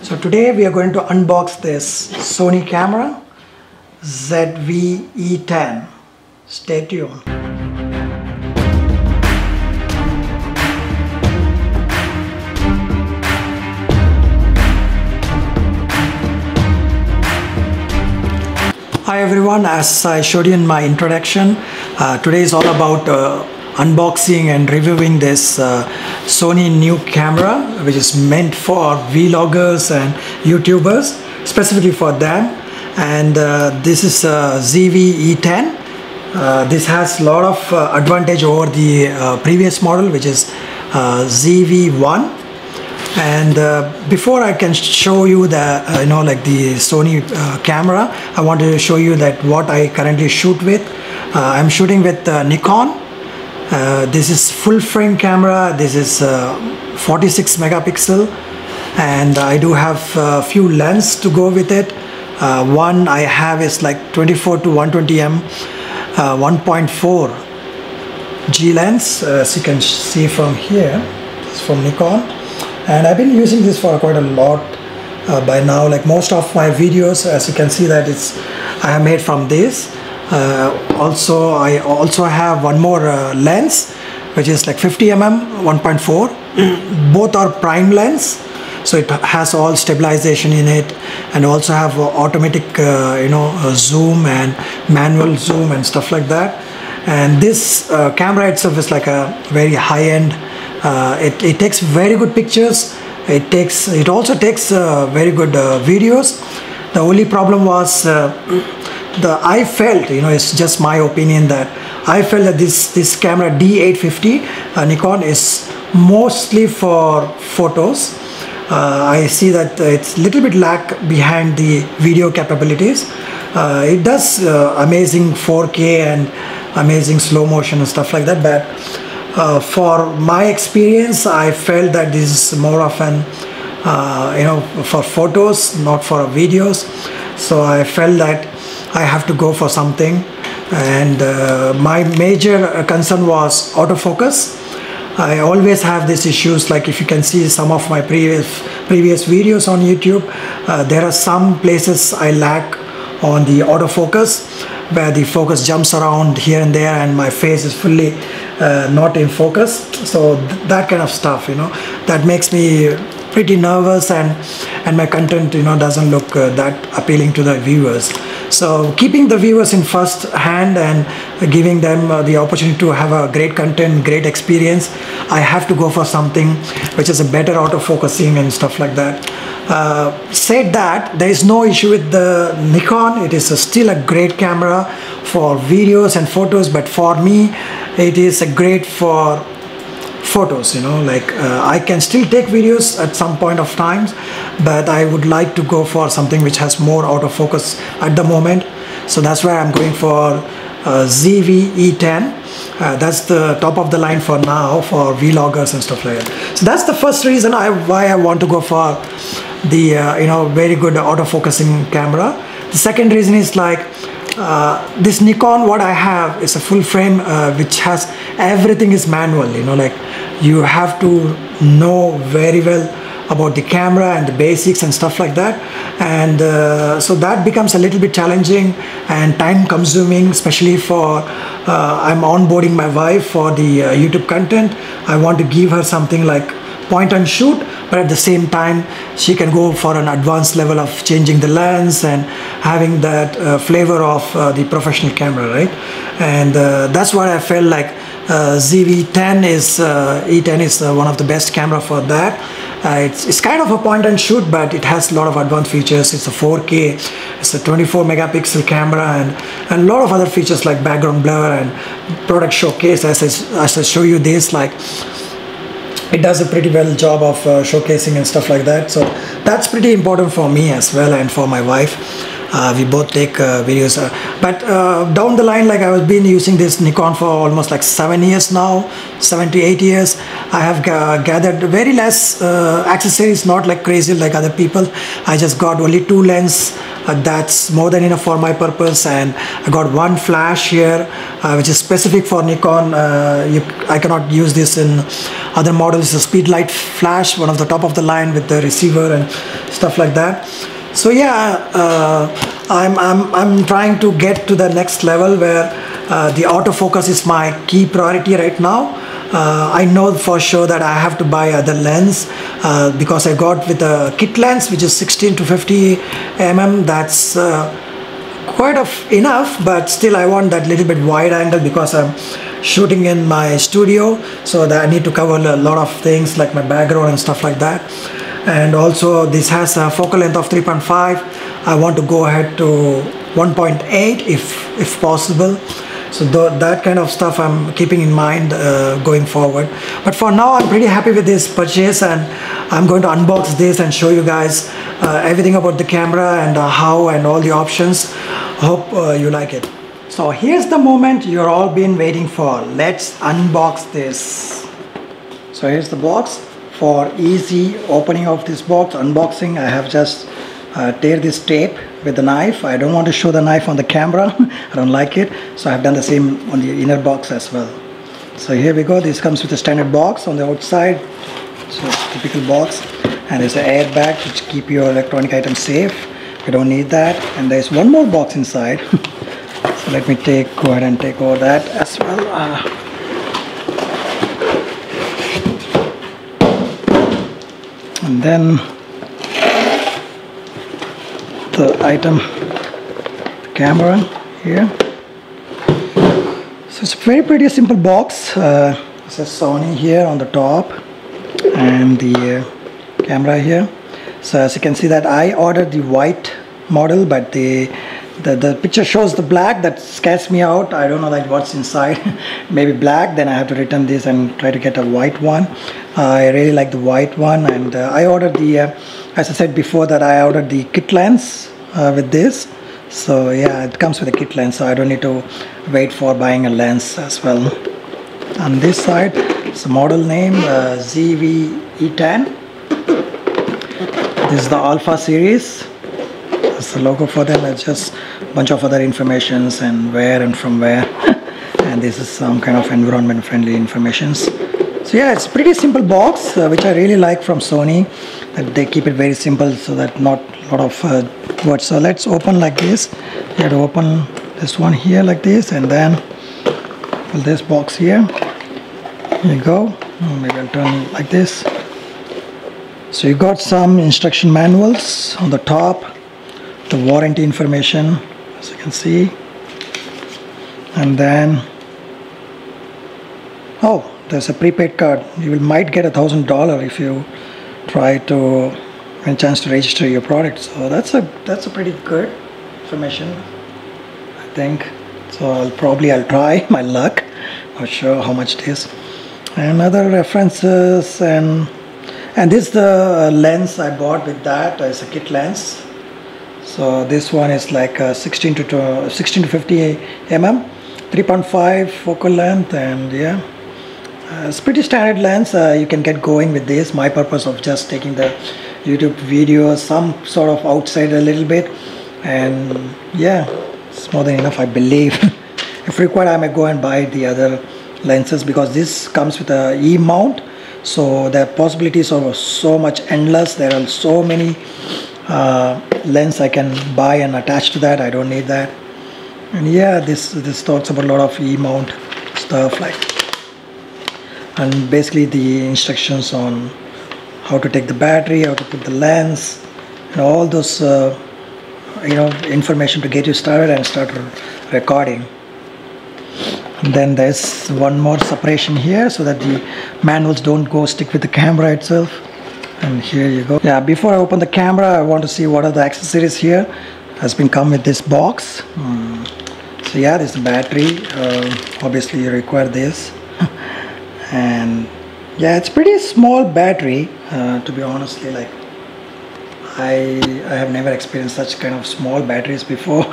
So today we are going to unbox this Sony camera ZV-E10. Stay tuned. Hi everyone, as I showed you in my introduction, today is all about unboxing and reviewing this Sony new camera, which is meant for vloggers and YouTubers, specifically for them. And this is ZV-E10. This has a lot of advantage over the previous model, which is ZV-1. And before I can show you the the Sony camera, I want to show you that what I currently shoot with. I'm shooting with Nikon. This is full frame camera. This is 46 megapixel, and I do have a few lenses to go with it. One I have is like 24 to 120mm 1.4 G lens, as you can see from here. It's from Nikon. And I've been using this for quite a lot by now. Like most of my videos, as you can see, that I have made from this. I also have one more lens, which is like 50mm 1.4. Both are prime lens, so it has all stabilization in it, and also have automatic zoom and manual zoom and stuff like that. And this camera itself is like a very high-end. It takes very good pictures. It also takes very good videos. The only problem was I felt, it's just my opinion, that I felt that this camera D850 Nikon is mostly for photos. I see that it's a little bit lack behind the video capabilities. It does amazing 4K and amazing slow motion and stuff like that, but for my experience, I felt that this is more of an for photos, not for videos. So I felt that I have to go for something, and my major concern was autofocus. I always have these issues. Like if you can see some of my previous videos on YouTube, there are some places I lack on the autofocus, where the focus jumps around here and there and my face is fully not in focus. So that kind of stuff, that makes me pretty nervous, and my content doesn't look that appealing to the viewers. So keeping the viewers in first hand and giving them the opportunity to have a great content, great experience, I have to go for something which is a better autofocusing and stuff like that. Said that, there is no issue with the Nikon. It is still a great camera for videos and photos, but for me it is a great for photos. I can still take videos at some point of times, but I would like to go for something which has more autofocus at the moment. So that's why I'm going for ZV-E10. That's the top of the line for now for vloggers and stuff like that. So that's the first reason why I want to go for the very good autofocusing camera. The second reason is like this Nikon, what I have is a full frame which has everything is manual. Like you have to know very well about the camera and the basics and stuff like that, and so that becomes a little bit challenging and time consuming, especially for I'm onboarding my wife for the YouTube content. I want to give her something like point and shoot, but at the same time she can go for an advanced level of changing the lens and having that flavor of the professional camera, right? And that's what I felt like ZV-10 is E10 is one of the best camera for that. It's kind of a point and shoot, but it has a lot of advanced features. It's a 4K, it's a 24 megapixel camera, and a lot of other features like background blur and product showcase. As I show you this, like it does a pretty well job of showcasing and stuff like that. So that's pretty important for me as well, and for my wife. we both take videos. But down the line, like I have been using this Nikon for almost like 7 years now, 7 to 8 years. I have gathered very less accessories, not like crazy like other people. I just got only 2 lenses. That's more than enough for my purpose, and I got 1 flash here which is specific for Nikon. I cannot use this in other models. It's a speedlight flash, one of the top of the line with the receiver and stuff like that. So yeah, I'm trying to get to the next level where the autofocus is my key priority right now. I know for sure that I have to buy other lens because I got with a kit lens which is 16 to 50 mm. That's quite enough, but still I want that little bit wide angle because I'm shooting in my studio, so that I need to cover a lot of things like my background and stuff like that. And also this has a focal length of 3.5. I want to go ahead to 1.8 if possible. So that kind of stuff I'm keeping in mind going forward. But for now, I'm pretty happy with this purchase, and I'm going to unbox this and show you guys everything about the camera and how and all the options. Hope you like it. So here's the moment you're all been waiting for. Let's unbox this. So here's the box. For easy opening of this box, unboxing, I have just tear this tape with the knife. I don't want to show the knife on the camera. I don't like it, so I've done the same on the inner box as well. So here we go. This comes with a standard box on the outside, so it's a typical box, and there's an airbag which keep your electronic items safe. We don't need that. And there's one more box inside. So let me go ahead and take over that as well. And then the item, the camera here. So it's a pretty simple box. It says Sony here on the top, and the camera here. So as you can see that I ordered the white model, but the picture shows the black. That scares me out. I don't know like what's inside. Maybe black, then I have to return this and try to get a white one. I really like the white one, and I ordered the as I said before that I ordered the kit lens with this. So yeah, it comes with a kit lens, so I don't need to wait for buying a lens as well. On this side, it's a model name E10. This is the Alpha series. That's the logo for them. It's just a bunch of other informations and where and from where. And this is some kind of environment friendly informations. So yeah, it's a pretty simple box, which I really like from Sony, that they keep it very simple so that not a lot of words. So let's open like this. You have to open this one here like this, and then pull this box here. Here you go. Maybe I'll turn it like this. So you got some instruction manuals on the top, the warranty information as you can see, and then there's a prepaid card. You might get $1,000 if you try to get a chance to register your product. So that's a pretty good information, I think. So I'll try my luck. Not sure how much it is. And other references, and this is the lens I bought with that. It's a kit lens. So this one is like 16 to 50 mm, 3.5 focal length, and yeah. It's pretty standard lens. You can get going with this. My purpose of just taking the YouTube videos, some sort of outside a little bit, and yeah, it's more than enough, I believe. If required, I may go and buy the other lenses, because this comes with a E mount, so the possibilities are so much endless. There are so many lens I can buy and attach to that. I don't need that. And yeah, this talks about a lot of E mount stuff, like, and basically the instructions on how to take the battery, how to put the lens, and all those information to get you started and start recording. And then there's one more separation here so that the manuals don't go stick with the camera itself. And here you go. Yeah, before I open the camera, I want to see what are the accessories here. Has been come with this box. So yeah, this is the battery. Obviously you require this. And yeah, it's pretty small battery, to be honestly, like, I have never experienced such kind of small batteries before.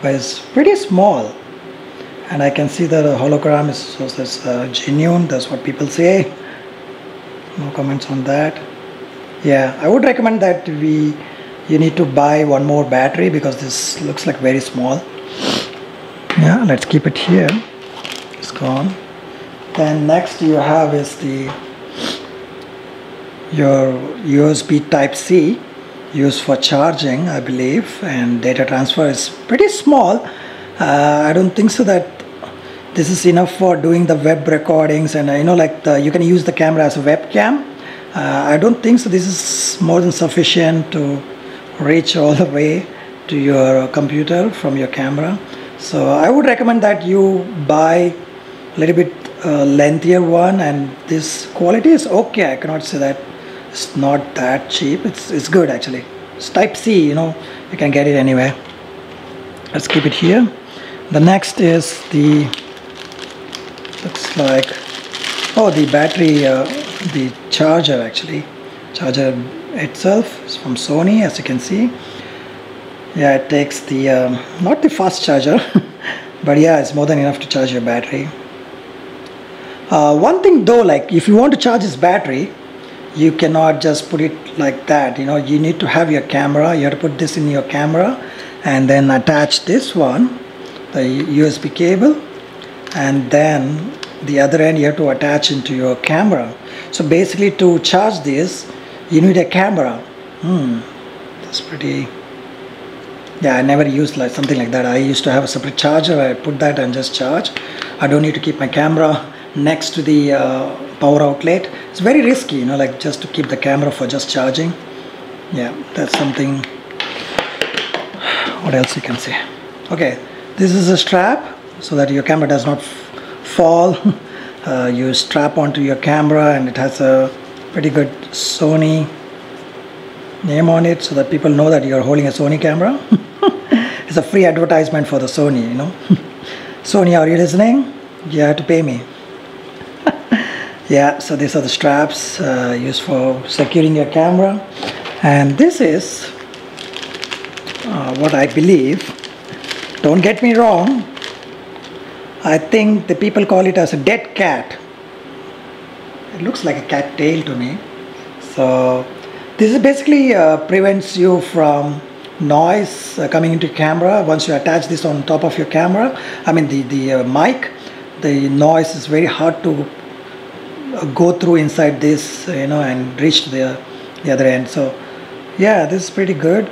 But it's pretty small, and I can see that the hologram is so that's genuine. That's what people say. No comments on that. Yeah, I would recommend that you need to buy one more battery because this looks like very small. Yeah, let's keep it here. It's gone. Then next you have is your USB Type-C used for charging, I believe, and data transfer is pretty small. I don't think so that this is enough for doing the web recordings, and like you can use the camera as a webcam. I don't think so this is more than sufficient to reach all the way to your computer from your camera. So I would recommend that you buy a little bit lengthier one, and this quality is okay. I cannot say that it's not that cheap. It's good actually. It's Type-C, you can get it anywhere. Let's keep it here. The next is the, looks like, oh, the battery, the charger actually. Charger itself is from Sony, as you can see. Yeah, it takes the, not the fast charger, but yeah, it's more than enough to charge your battery. One thing though, like if you want to charge this battery, you cannot just put it like that. You need to have your camera. You have to put this in your camera and then attach this one, the USB cable, and then the other end you have to attach into your camera. So basically to charge this, you need a camera. That's pretty, yeah, I never used like something like that. I used to have a separate charger. I put that and just charge. I don't need to keep my camera next to the power outlet. It's very risky, like just to keep the camera for just charging. Yeah, that's something. What else you can say? Okay, this is a strap so that your camera does not fall. You strap onto your camera, and it has a pretty good Sony name on it so that people know that you're holding a Sony camera. It's a free advertisement for the Sony, Sony, are you listening? You have to pay me. Yeah, so these are the straps used for securing your camera, and this is what I believe, don't get me wrong, I think the people call it as a dead cat. It looks like a cat tail to me. So this is basically prevents you from noise coming into your camera. Once you attach this on top of your camera, I mean the mic, the noise is very hard to go through inside this, and reach to the other end. So yeah, this is pretty good.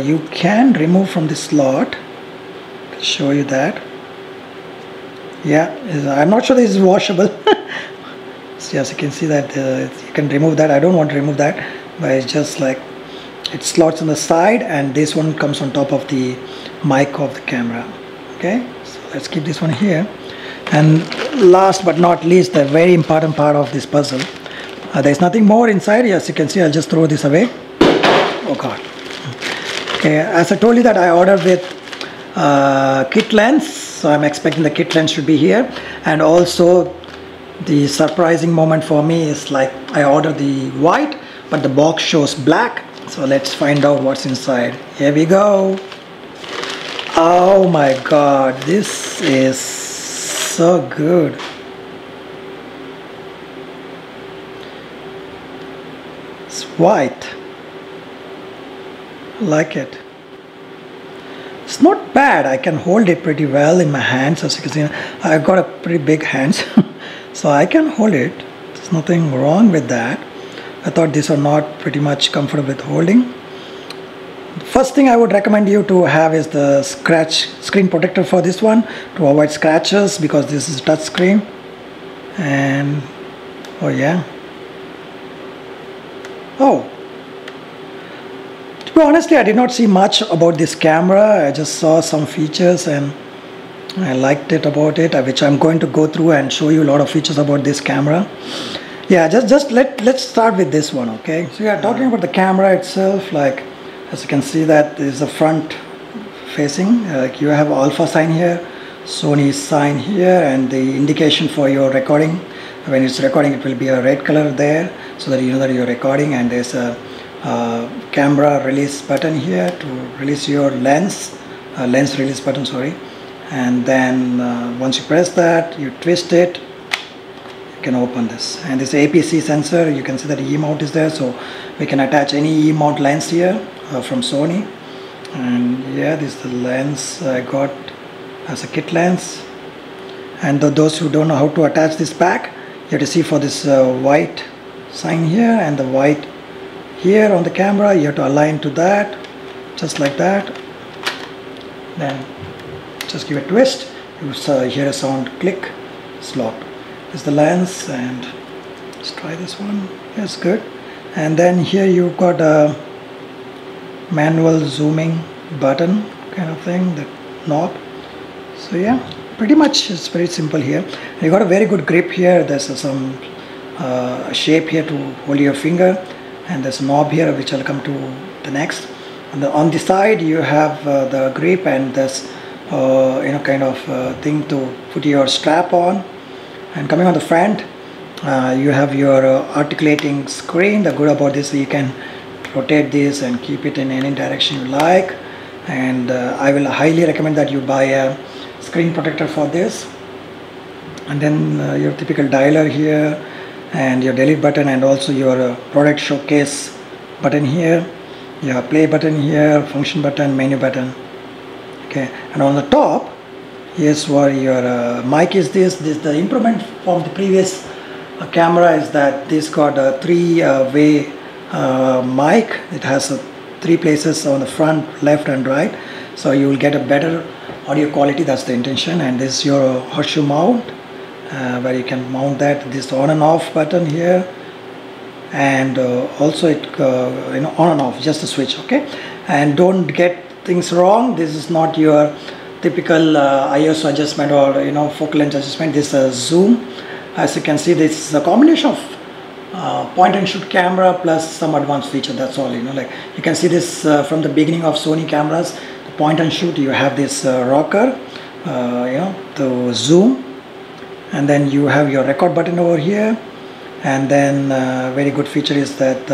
You can remove from the slot. I'll show you that. Yeah, I'm not sure this is washable. So yes, you can see that you can remove that. I don't want to remove that, but it's just like it slots on the side, and this one comes on top of the mic of the camera. Okay, so let's keep this one here. And last but not least, the very important part of this puzzle, there's nothing more inside. Yes, you can see. I'll just throw this away. Oh god. Okay, as I told you that I ordered with kit lens, so I'm expecting the kit lens should be here. And also the surprising moment for me is like I ordered the white, but the box shows black. So let's find out what's inside. Here we go. Oh my god, this is so good. It's white. I like it. It's not bad. I can hold it pretty well in my hands. As you can see, I've got a pretty big hands. So I can hold it. There's nothing wrong with that. I thought these are not pretty much comfortable with holding. The first thing I would recommend you to have is the screen protector for this one to avoid scratches, because this is touch screen. And oh yeah. Oh. To be honestly, I did not see much about this camera. I just saw some features and I liked it about it, which I'm going to go through and show you a lot of features about this camera. Yeah, let's start with this one, okay? So yeah, talking about the camera itself, like as you can see that is the front facing. You have alpha sign here, Sony sign here, and the indication for your recording. When it's recording, it will be a red color there, so that you know that you're recording. And there's a camera release button here to release your lens release button, sorry. And then once you press that, you twist it, you can open this. And this APC sensor, you can see that E mount is there, so we can attach any E mount lens here from Sony. And yeah, this is the lens I got as a kit lens. And those who don't know how to attach this back, you have to see for this white sign here and the white here on the camera, you have to align to that, just like that. Then just give a twist, you hear a sound click, it's locked. This is the lens, and let's try this one. Yes, good. And then here you've got a manual zooming button kind of thing, the knob. So yeah, pretty much it's very simple here. You got a very good grip here. There's some shape here to hold your finger, and there's a knob here which I'll come to the next. And on the side you have the grip, and there's kind of thing to put your strap on. And coming on the front, you have your articulating screen. The good about this, you can rotate this and keep it in any direction you like. And I will highly recommend that you buy a screen protector for this. And then your typical dialer here, and your delete button, and also your product showcase button here. You have play button here, function button, menu button. Okay, and on the top, here's where your mic is. This the improvement from the previous camera is that this got a three-way mic. It has 3 places on the front, left and right, so you will get a better audio quality. That's the intention. And this is your horseshoe mount, where you can mount that. This on and off button here, and also it on and off, just a switch. Okay, and don't get things wrong, this is not your typical ISO adjustment or focal length adjustment. This is zoom. As you can see, this is a combination of point and shoot camera plus some advanced feature. That's all. Like you can see this from the beginning of Sony cameras, the point and shoot, you have this rocker to zoom, and then you have your record button over here. And then very good feature is that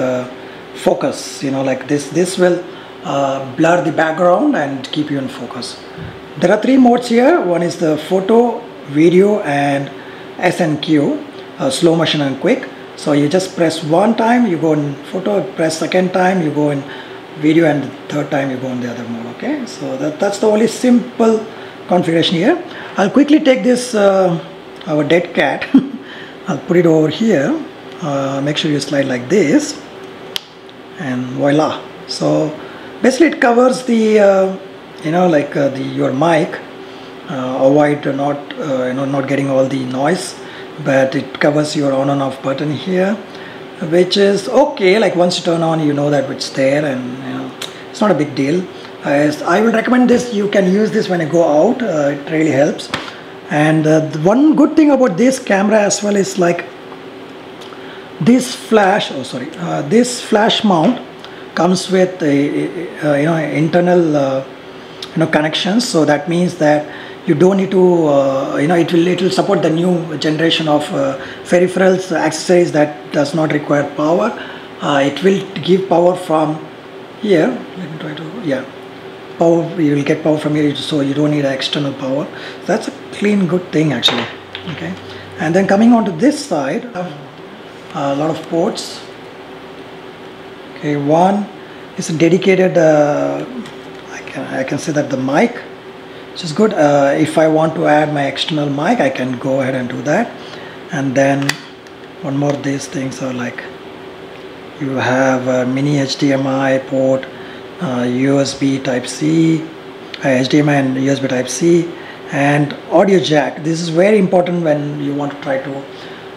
focus, like this will blur the background and keep you in focus. There are 3 modes here. One is the photo, video, and SNQ, slow motion and quick. So you just press one time, you go in photo, press second time, you go in video, and the third time you go in the other mode. Okay, so that's the only simple configuration here. I'll quickly take this our dead cat. I'll put it over here. Make sure you slide like this, and voila. So basically it covers the your mic, avoid not getting all the noise, but it covers your on and off button here, which is okay. Like once you turn on, you know that it's there, and it's not a big deal. I will recommend this. You can use this when you go out. It really helps. And one good thing about this camera as well is like this flash. This flash mount comes with internal connections. So that means that you don't need to it will support the new generation of peripherals, accessories that does not require power. It will give power from here. Let me try to power. You will get power from here, so you don't need external power. That's a clean, good thing actually. Okay, and then coming on to this side, I have a lot of ports. Okay, one is a dedicated. I can say that the mic, which is good. If I want to add my external mic, I can go ahead and do that. And then one more of these things are like you have a mini HDMI port, USB Type C, HDMI and USB Type C, and audio jack. This is very important when you want to try to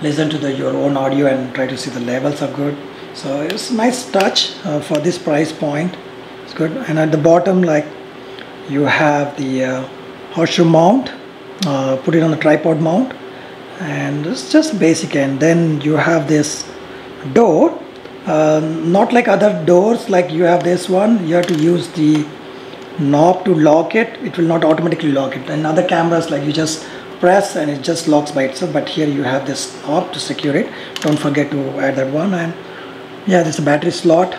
listen to your own audio and try to see the levels are good. So it's a nice touch for this price point. It's good. And at the bottom, like you have the horseshoe mount, put it on the tripod mount, and it's just basic. And then you have this door, not like other doors, like you have this one, you have to use the knob to lock it. It will not automatically lock it. In other cameras, like you just press and it just locks by itself, but here you have this knob to secure it. Don't forget to add that one. And yeah, there's a battery slot,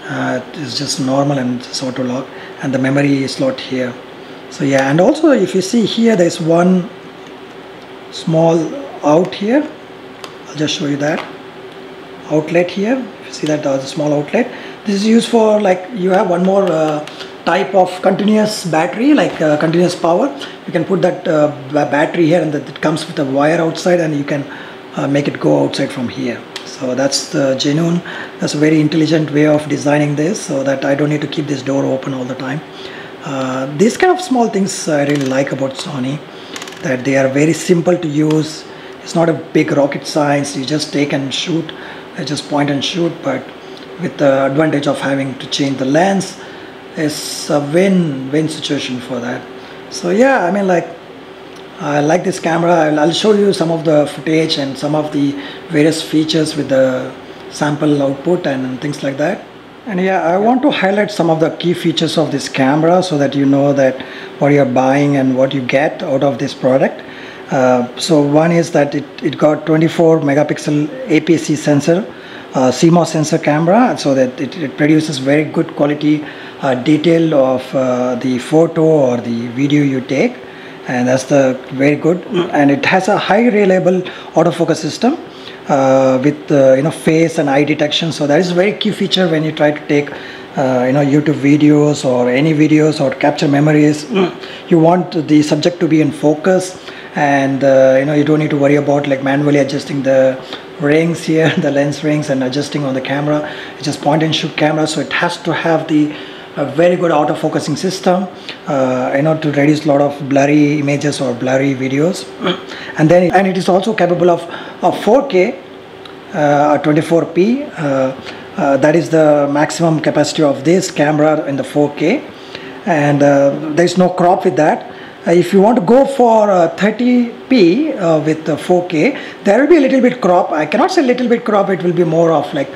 It's just normal and it's auto lock, and the memory slot here. So yeah, and also if you see here, there's one small out here. I'll just show you that outlet here. If you see that, there's a small outlet. This is used for, like, you have one more type of continuous battery, like continuous power. You can put that battery here, and it comes with a wire outside, and you can make it go outside from here. So that's the genuine, that's a very intelligent way of designing this, so that I don't need to keep this door open all the time. These kind of small things I really like about Sony, that they are very simple to use. It's not a big rocket science. You just take and shoot, just point and shoot, but with the advantage of having to change the lens, it's a win-win situation for that. So yeah, I mean, like, I like this camera. I'll show you some of the footage and some of the various features with the sample output and things like that. And yeah, I want to highlight some of the key features of this camera so that you know that what you're buying and what you get out of this product. So one is that it got 24 megapixel APS-C sensor, CMOS sensor camera, so that it produces very good quality detail of the photo or the video you take, and that's the very good. And it has a high reliable autofocus system with face and eye detection. So that is a very key feature when you try to take YouTube videos or any videos or capture memories. You want the subject to be in focus, and you don't need to worry about like manually adjusting the rings here, the lens rings, and adjusting on the camera. It's just point and shoot camera, so it has to have the very good autofocusing system to reduce a lot of blurry images or blurry videos. And it is also capable of 4K 24p. That is the maximum capacity of this camera in the 4K, and there is no crop with that. If you want to go for 30p with 4K, there will be a little bit crop. I cannot say little bit crop, it will be more of like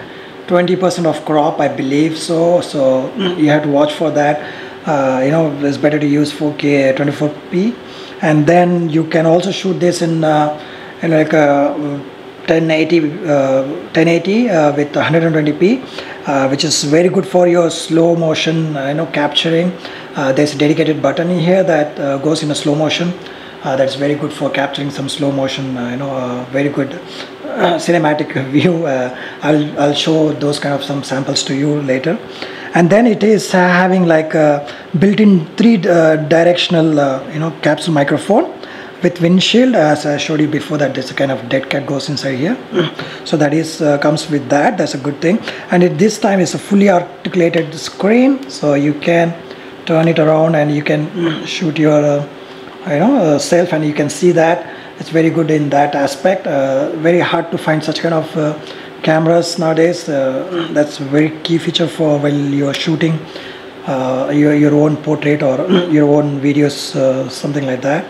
20% of crop, I believe so. So you have to watch for that. It's better to use 4K 24p, and then you can also shoot this in like a 1080 with 120p, which is very good for your slow motion capturing. There's a dedicated button in here that goes in a slow motion. That's very good for capturing some slow motion. Very good cinematic view. I'll show those kind of some samples to you later. And then it is having like a built-in 3-directional capsule microphone with windshield. As I showed you before, that there's a kind of dead cat goes inside here. So that is comes with that. That's a good thing. And this time it's a fully articulated screen, so you can turn it around and you can shoot your self, and you can see that. It's very good in that aspect. Very hard to find such kind of cameras nowadays. That's a very key feature for when you are shooting your own portrait or your own videos, something like that.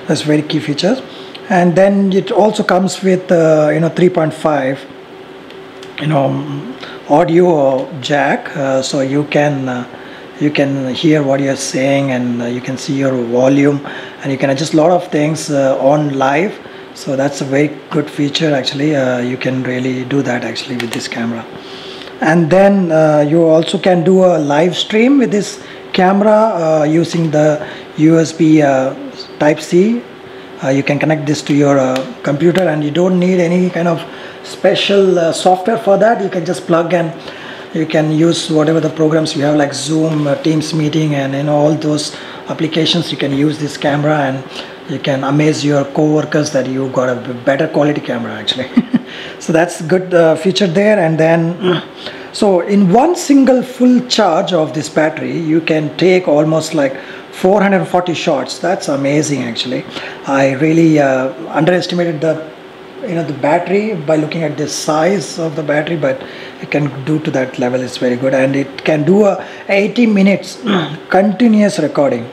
That's very key features. And then it also comes with 3.5 audio jack, so you can hear what you're saying, and you can see your volume, and you can adjust a lot of things on live. So that's a very good feature actually. You can really do that actually with this camera. And then you also can do a live stream with this camera using the USB Type-C. You can connect this to your computer, and you don't need any kind of special software for that. You can just plug, and you can use whatever the programs you have, like Zoom, Teams meeting, and all those applications. You can use this camera, and you can amaze your co-workers that you got a better quality camera actually. So that's good feature there. And then so in one single full charge of this battery, you can take almost like 440 shots. That's amazing actually. I really underestimated the battery by looking at the size of the battery, but it can do to that level. It's very good, and it can do a 80 minutes continuous recording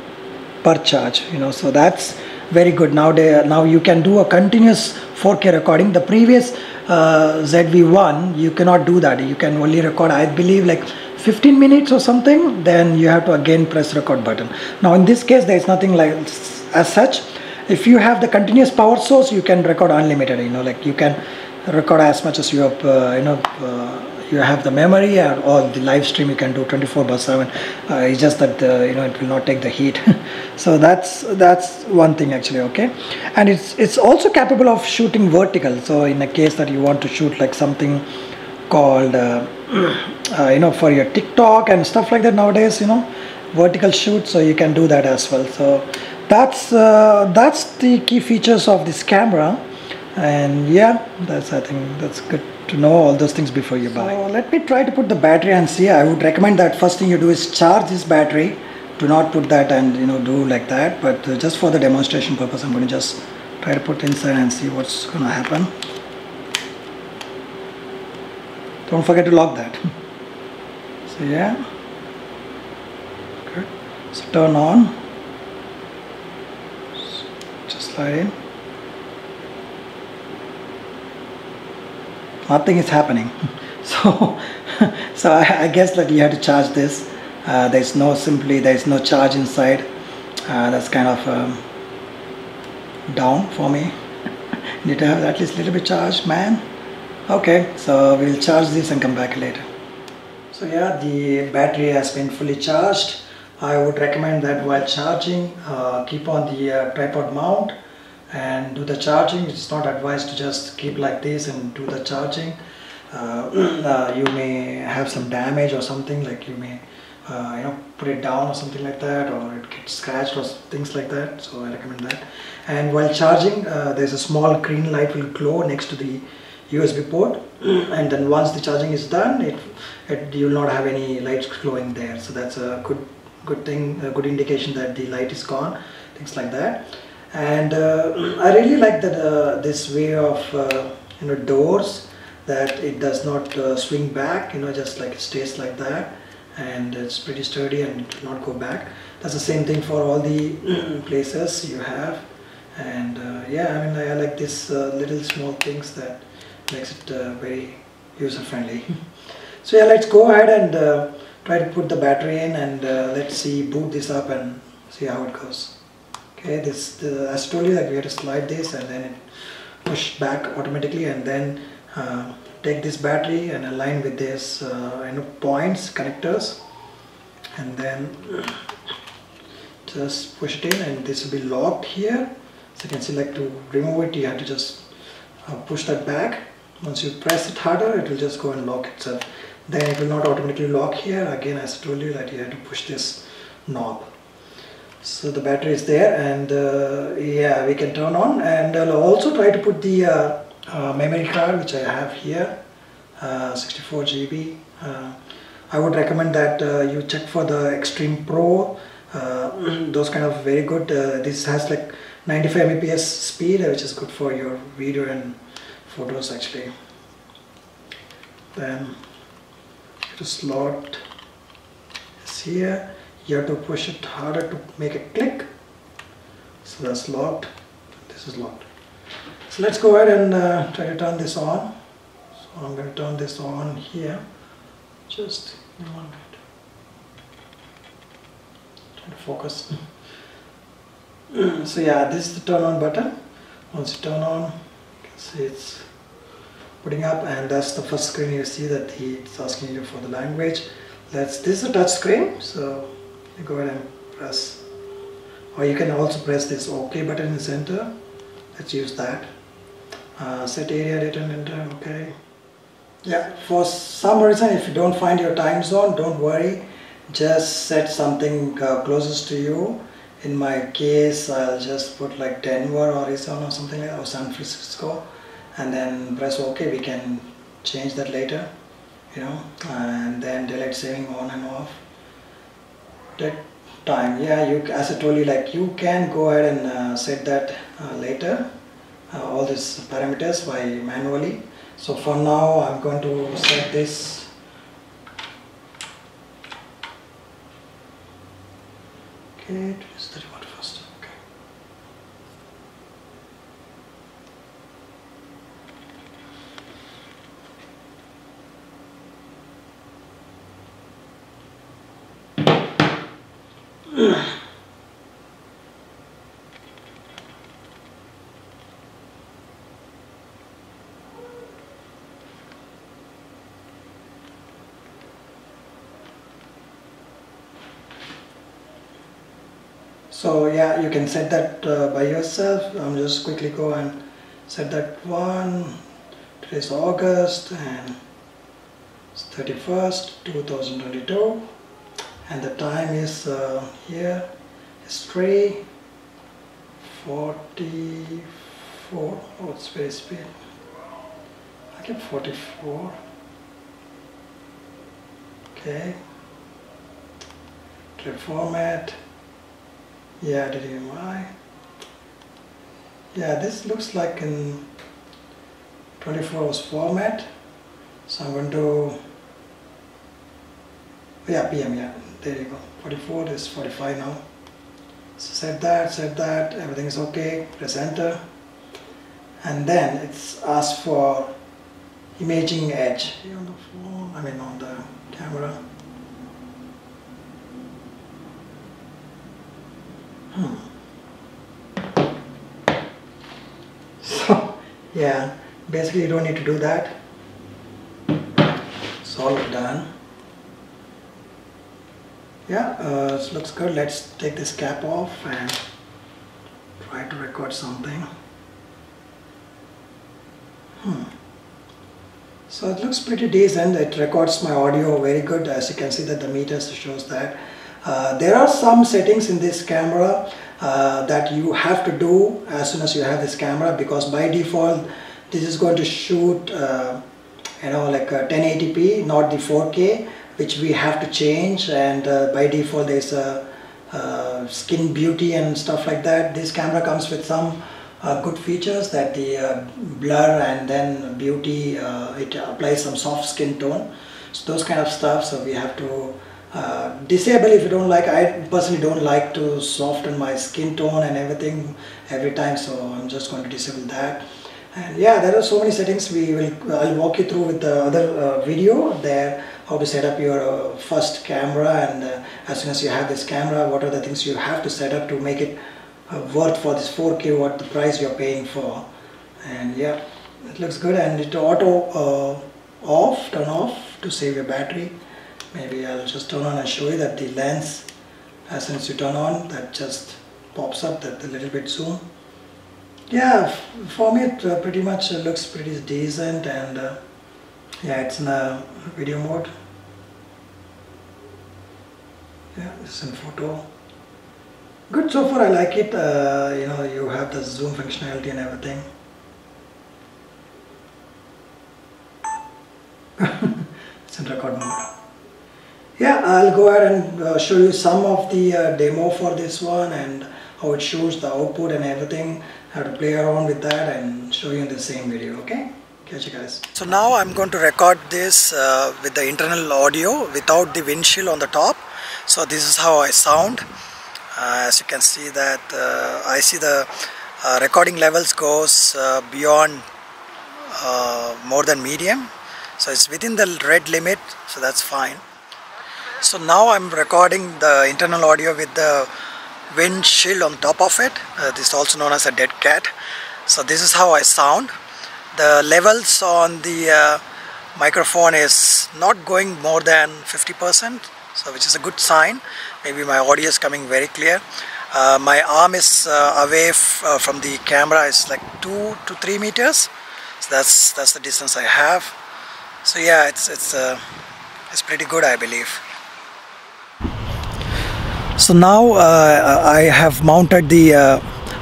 per charge. So that's very good. Now you can do a continuous 4K recording. The previous ZV-1, you cannot do that. You can only record, I believe, like 15 minutes or something. Then you have to again press record button. Now in this case, there is nothing like as such. If you have the continuous power source, you can record unlimited. Like you can record as much as you you have the memory and all the live stream you can do 24/7. It's just that you know, it will not take the heat. So that's one thing actually. Okay, and it's also capable of shooting vertical. So in a case that you want to shoot like something called you know, for your TikTok and stuff like that nowadays, you know, vertical shoot, so you can do that as well. So that's the key features of this camera. And yeah, I think that's good to know all those things before you buy. So let me try to put the battery and see. I would recommend that first thing you do is charge this battery. Do not put that and, you know, do like that, but just for the demonstration purpose, I'm going to just try to put inside and see what's going to happen. Don't forget to lock that. So yeah, good. So turn on, just slide in. Nothing is happening. So I guess that you have to charge this. There's no charge inside. That's kind of down for me. Need to have at least a little bit charged, man. Okay, so we'll charge this and come back later. So yeah, the battery has been fully charged. I would recommend that while charging, keep on the tripod mount and do the charging. It's not advised to just keep like this and do the charging. You may have some damage or something, like you may you know, put it down or something like that, or it gets scratched or things like that. So I recommend that. And while charging, there's a small green light will glow next to the USB port, and then once the charging is done, you will not have any lights glowing there. So that's a good thing, a good indication that the light is gone, things like that. And I really like that this way of you know, doors, that it does not swing back, you know, just like it stays like that, and it's pretty sturdy and it will not go back. That's the same thing for all the places you have. And yeah, I mean, I like this little small things that makes it very user friendly. So yeah, let's go ahead and try to put the battery in, and let's see, boot this up and see how it goes. Okay, as I told you, that we have to slide this and then it push back automatically, and then take this battery and align with this you know, points, connectors, and then just push it in, and this will be locked here. So you can see, like, to remove it you have to just push that back. Once you press it harder, it will just go and lock itself. Then it will not automatically lock here. Again, as I told you, that you have to push this knob. So the battery is there, and yeah, we can turn on. And I'll also try to put the memory card, which I have here, 64 GB. I would recommend that you check for the Extreme Pro, those kind of very good. This has like 95 Mbps speed, which is good for your video and photos actually. Then to slot is here. You have to push it harder to make a click. So that's locked. This is locked. So let's go ahead and try to turn this on. So I'm going to turn this on here. Just give me 1 minute. Try to focus. So yeah, this is the turn on button. Once you turn on, you can see it's putting up, and that's the first screen. You see that it's asking you for the language. This is a touch screen, so you go ahead and press, or you can also press this OK button in the center. Let's use that. Set area, date and enter. Okay. Yeah, for some reason, if you don't find your time zone, don't worry. Just set something closest to you. In my case, I'll just put like Denver or Arizona or something like that, or San Francisco, and then press OK. We can change that later, you know, and then daylight saving on and off. That time, yeah, as I told you, like, you can go ahead and set that later, all these parameters by manually. So for now, I'm going to set this. Okay, to use the remote first. Okay. So yeah, you can set that by yourself. I'm just quickly go and set that one. Today's August and it's 31st 2022, and the time is here is 3:44. Oh, it's very speed. I get 44. Okay. Trip format. Yeah, DDMI. Yeah, this looks like in 24 hours format. So I'm going to, yeah, PM, yeah, there you go. 44 is 45 now. So set that, everything is okay, press enter. And then it's asked for imaging edge on the phone, on the camera. So yeah, basically you don't need to do that. It's all done. Yeah, it looks good. Let's take this cap off and try to record something. So it looks pretty decent. It records my audio very good. As you can see that the meters shows that. There are some settings in this camera that you have to do as soon as you have this camera, because by default this is going to shoot like 1080p, not the 4K, which we have to change, and by default there's a skin beauty and stuff like that. This camera comes with some good features, that the blur and then beauty, it applies some soft skin tone, so those kind of stuff. So we have to disable if you don't like. I personally don't like to soften my skin tone and everything every time, so I'm just going to disable that. And yeah, there are so many settings. I'll walk you through with the other video there, how to set up your first camera, and as soon as you have this camera, what are the things you have to set up to make it worth for this 4K, what the price you're paying for. And yeah, it looks good. And it auto turn off to save your battery. Maybe I'll just turn on and show you that the lens, as soon as you turn on, that just pops up, that a little bit zoom. Yeah, for me it pretty much looks pretty decent, and yeah, it's in a video mode. Yeah, it's in photo. Good so far, I like it. You have the zoom functionality and everything. It's in record mode. Yeah, I'll go ahead and show you some of the demo for this one, and how it shows the output and everything, how to play around with that, and show you in the same video. Okay, catch you guys. So now I'm going to record this with the internal audio without the windshield on the top. So this is how I sound. As you can see that I see the recording levels goes beyond more than medium, so it's within the red limit, so that's fine. So now I'm recording the internal audio with the windshield on top of it. This is also known as a dead cat. So this is how I sound. The levels on the microphone is not going more than 50%, so which is a good sign. Maybe my audio is coming very clear. My arm is away from the camera. It's like 2 to 3 meters. So that's the distance I have. So yeah, it's pretty good, I believe. So now I have mounted the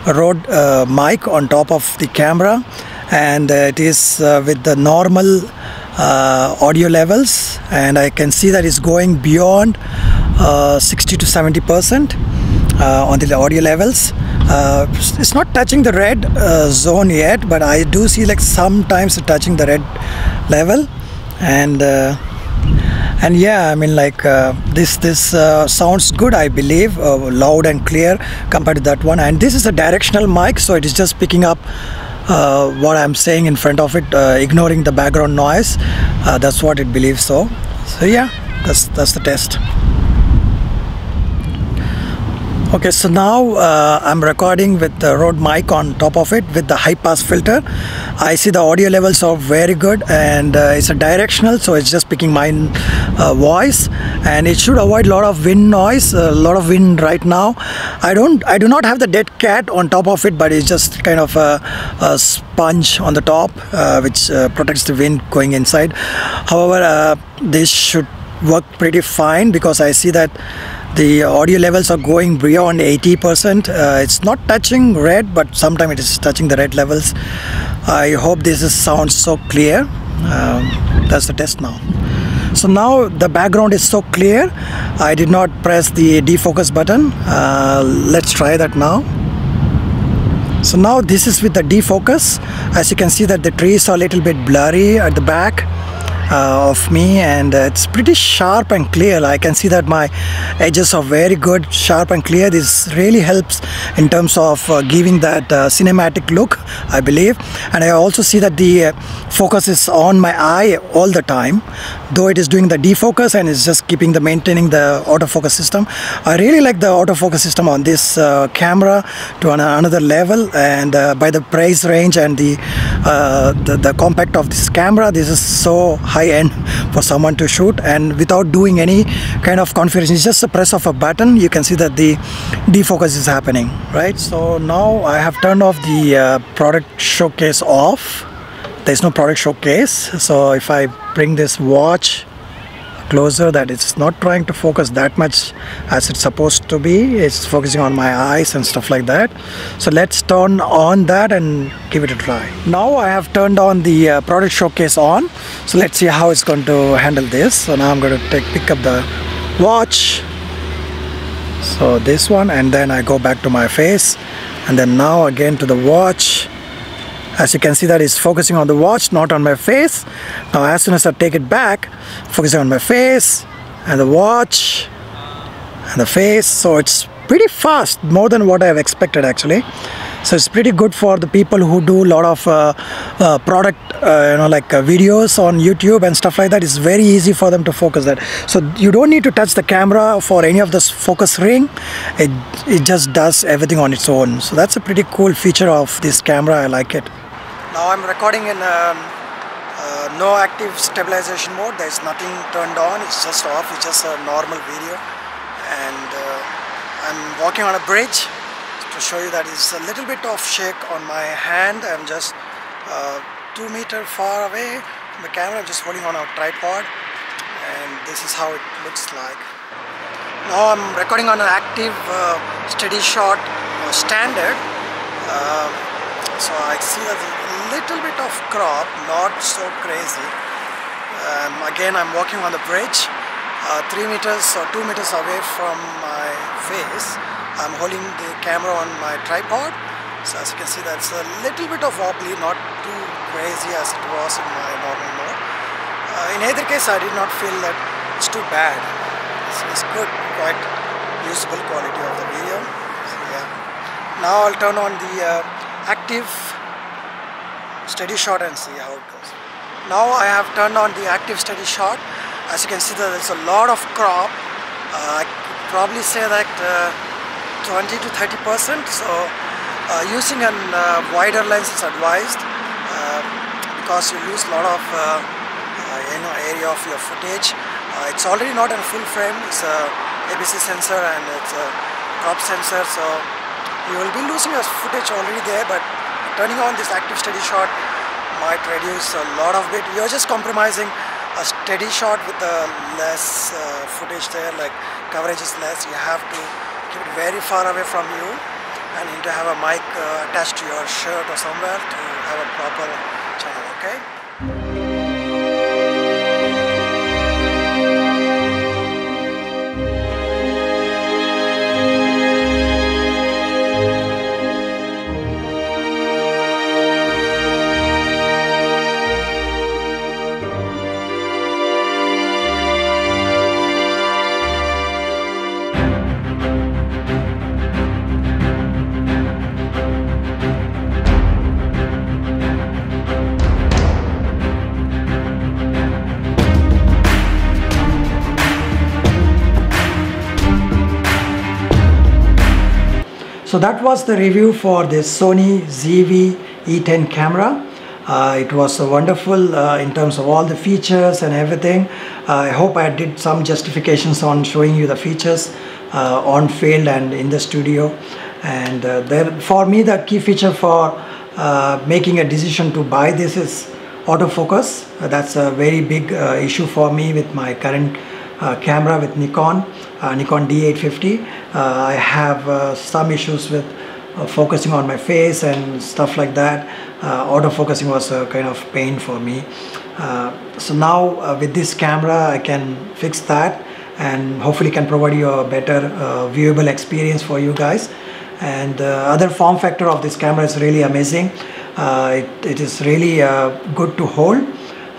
Rode mic on top of the camera, and it is with the normal audio levels, and I can see that it's going beyond 60 to 70% on the audio levels. It's not touching the red zone yet, but I do see like sometimes touching the red level, and yeah, I mean, like this sounds good, I believe, loud and clear compared to that one. And this is a directional mic, so it is just picking up what I'm saying in front of it, ignoring the background noise. That's what it believes. So yeah, that's the test. Okay, so now I'm recording with the Rode mic on top of it with the high pass filter. I see the audio levels are very good, and it's a directional, so it's just picking my voice, and it should avoid a lot of wind noise. A lot of wind right now. I do not have the dead cat on top of it, but it's just kind of a sponge on the top, which protects the wind going inside. However, this should work pretty fine because I see that the audio levels are going beyond 80%. It's not touching red, but sometimes it is touching the red levels. I hope this sounds so clear. That's the test now. So now the background is so clear. I did not press the defocus button. Let's try that now. So now this is with the defocus. As you can see that the trees are a little bit blurry at the back of me, and it's pretty sharp and clear. I can see that my edges are very good, sharp and clear. This really helps in terms of giving that cinematic look, I believe. And I also see that the focus is on my eye all the time, though it is doing the defocus and it's just maintaining the autofocus system. I really like the autofocus system on this camera to another level, and by the price range and the compact of this camera, this is so high end for someone to shoot, and without doing any kind of configuration. It's just a press of a button. You can see that the defocus is happening, right? So now I have turned off the product showcase off. There's no product showcase, so if I bring this watch closer, that it's not trying to focus that much as it's supposed to be. It's focusing on my eyes and stuff like that. So let's turn on that and give it a try. Now I have turned on the product showcase on, so let's see how it's going to handle this. So now I'm going to pick up the watch, so this one, and then I go back to my face, and then now again to the watch. As you can see that it's focusing on the watch, not on my face. Now as soon as I take it back, focusing on my face and the watch and the face, so it's pretty fast, more than what I've expected actually. So it's pretty good for the people who do a lot of product videos on YouTube and stuff like that. It's very easy for them to focus that. So you don't need to touch the camera for any of this focus ring. It just does everything on its own. So that's a pretty cool feature of this camera. I like it. Now I'm recording in no active stabilization mode. There's nothing turned on. It's just off. It's just a normal video, and I'm walking on a bridge to show you that it's a little bit of shake on my hand. I'm just 2 meters far away from the camera. I'm just holding on a tripod, and this is how it looks like. Now I'm recording on an active steady shot standard. So I see that a little bit of crop, not so crazy. Again, I'm walking on the bridge, 3 meters or 2 meters away from my face. I'm holding the camera on my tripod. So as you can see, that's a little bit of wobbly, not too crazy as it was in my normal mode. In either case, I did not feel that it's too bad. It's good, quite usable quality of the video. So yeah. Now I'll turn on the active steady shot and see how it goes. Now I have turned on the active steady shot. As you can see, there's a lot of crop. I could probably say that 20 to 30%. So using a wider lens is advised because you lose a lot of area of your footage. It's already not in full frame. It's a ABC sensor and it's a crop sensor, so you will be losing your footage already there, but turning on this active steady shot might reduce a lot of it. You're just compromising a steady shot with less footage there, like coverage is less. You have to keep it very far away from you, and you need to have a mic attached to your shirt or somewhere to have a proper channel, okay? So that was the review for this Sony ZV E10 camera. It was wonderful in terms of all the features and everything. I hope I did some justifications on showing you the features on field and in the studio. And for me, the key feature for making a decision to buy this is autofocus. That's a very big issue for me with my current camera with Nikon D850. I have some issues with focusing on my face and stuff like that. Autofocusing was a kind of pain for me. So now with this camera I can fix that and hopefully can provide you a better viewable experience for you guys. And other form factor of this camera is really amazing. It is really good to hold.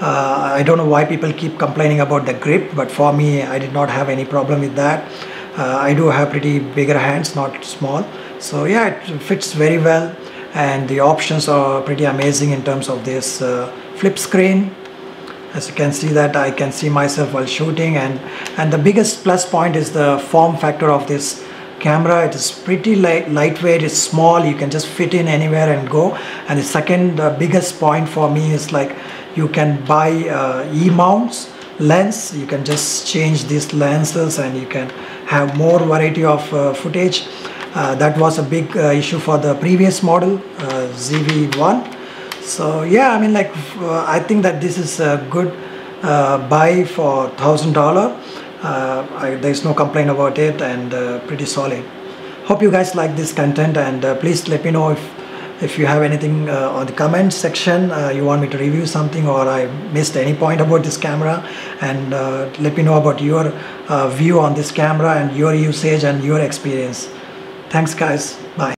I don't know why people keep complaining about the grip, but for me, I did not have any problem with that. I do have pretty bigger hands, not small. So yeah, it fits very well, and the options are pretty amazing in terms of this flip screen. As you can see that I can see myself while shooting, and the biggest plus point is the form factor of this camera. It is pretty lightweight, it's small, you can just fit in anywhere and go. And the second biggest point for me is like you can buy E-mounts lens. You can just change these lenses and you can have more variety of footage. That was a big issue for the previous model, ZV1. So yeah, I mean, like I think that this is a good buy for $1,000. There's no complaint about it, and pretty solid. Hope you guys like this content, and please let me know if you have anything on the comment section, you want me to review something, or I missed any point about this camera, and let me know about your view on this camera and your usage and your experience. Thanks guys, bye.